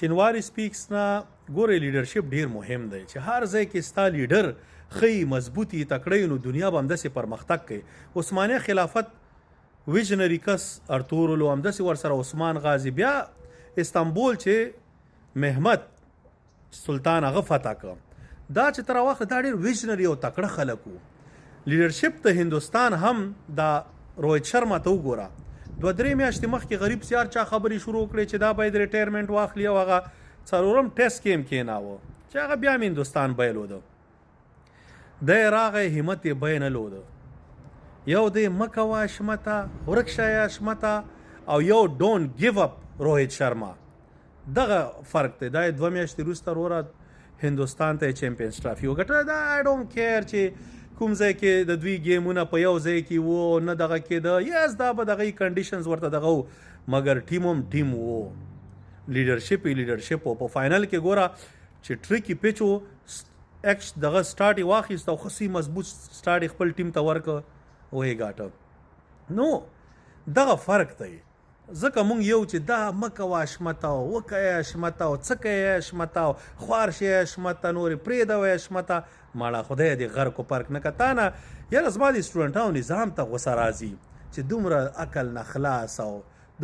شینواري سپیکس نه ګورې لیډرشپ ډیر مهم دی چې هر ځای کې ستا لیډر ښه مضبوطي تکړه نو دنیا به همداسې پرمختګ کوي. عثماني خلافت ویژنري کس ارطغرل همداسې ورسره عثمان غازي بیا استانبول چې محمد سلطان هغه فتح کړ. دا چې تر وخت دا ډېر ویژنري او تکړه خلک وو. لیډرشپ ته هندوستان هم دا روهت شرما ته وګوره 2-3 میاشتې مخکې غریب سیار چا خبرې شروع کړې چې دا باید ریټایرمنټ واخلي او هغه څلورم ټیسټ کې هم کېناوه چې هغه بیا هم هندوستان بایلوده. دی راغی همت یې بایلوده. یو دی مه کوه اشمته ورک شه اشمته او یو ډونټ ګیو اپ روهت شرما. دغه فرق دی. دا 2 میاشتې وروسته وروره هندوستان ته چمپیونز ټرافي وګټله. دا آی ډونټ کیر چې کوم ځای کې د دوی ګیمونه په یو ځای کې وو نه دغه کېده. یس دا به دغه کنډیشنز ورته دغه وو مګر ټیم هم ټیم وو. لیډرشپ وو. په فاینل کې ګوره چې ټریکي پیچ وو اکس دغه سټارټ یې واخیست او خصي مضبوط سټارټ خپل ټیم ته ورکړه وې ګاټه. نو دغه فرق دی. ځکه مونږ یو چې دا مه کوه اشمته وکه اشمته او څه کوې اشمته خوار شې اشمته نورې پرېږده اشمته ماړه خدای دې غر کو پرک نه که تا نه یاره زما د سټوډنټانو نظام ته غوسه راځي چې دومره عقل نه خلاص او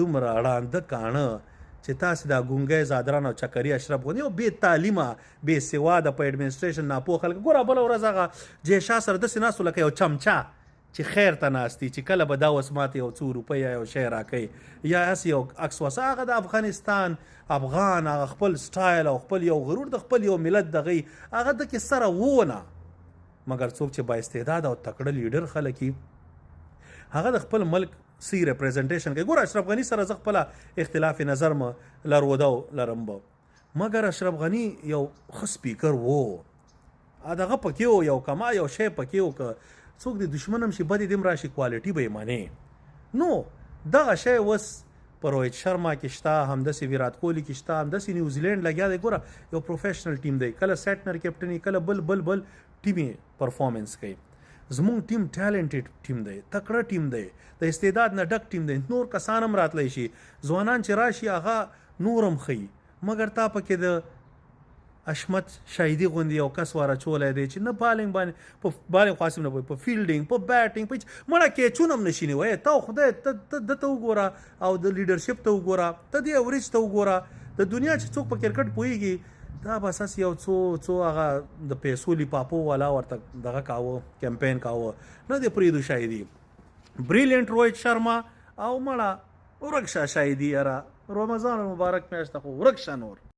دومره ړانده کاڼه چې تاسې دا ګونګی زادران او چکري اشرف غوندې یو بې تعلیمه بې سواده په ایډمنسټریشن ناپوه خلک ګوره بله ورځ هغه جیشا سره داسې ناستو لکه یو چمچه چې خیر ته ناستي چې کله به دا اوس ماته یو 2 روپۍ یا یو شی راکوي یا هسې یو عکس وسه هغه د افغانستان افغان هغه خپل سټایل او خپل یو غرور د خپل یو ملت دغه هغه دکې سره وونه. مګر څوک چې با استعداد او تکړه لیډر خلک هغه د خپل ملک سی ریپرزنټیشن کوي. ګوره اشرف غني سره زه خپله اختلاف نظر م لروده لرم به مګر اشرف غني یو ښه سپیکر وو. دغه پکې و یو کما یو شی پکې و که څوک د دشمن هم شي بدې دم راشي کوالټي به یې منې. نو دغه شی اوس په روهت شرما کې شته همداسې ویرات کوهلي کې شته همداسې نیوزیلینډ لګیا دی. ګوره یو پروفیشنل ټیم دی کله سیټنر کیپټني کله بل ټیمې پرفارمنس کوي. زمونږ ټیم ټیلنټډ ټیم دی تکړه ټیم دی د استعداد نه ډک ټیم دی. نور کسان هم راتلی شي ځوانان چې راشي هغه نور هم ښیي مګر تا پکې د اشمت شاهدي غوندې یو کس واچولی دی چې نه بالنګ باندې په بالنګ خاصم نه په فیلډینګ په بیټینګ په مړه کیچونه هم نشي نیوی. ته خدای ته دته وګوره او د لیډرشپ ته وګوره ته د اوریج ته وګوره. د دنیا چې څوک په کرکټ پوهیږي دا بس هسې یو څو هغه د پیسو لیپاپو والا ورته دغه کاوه کمپین کاوه نه د پریدو شاهدي بریلینټ روهت شرما او مړه ورک شه شاهدي یاره رمضان مبارک میاشت خو ورک شه نور.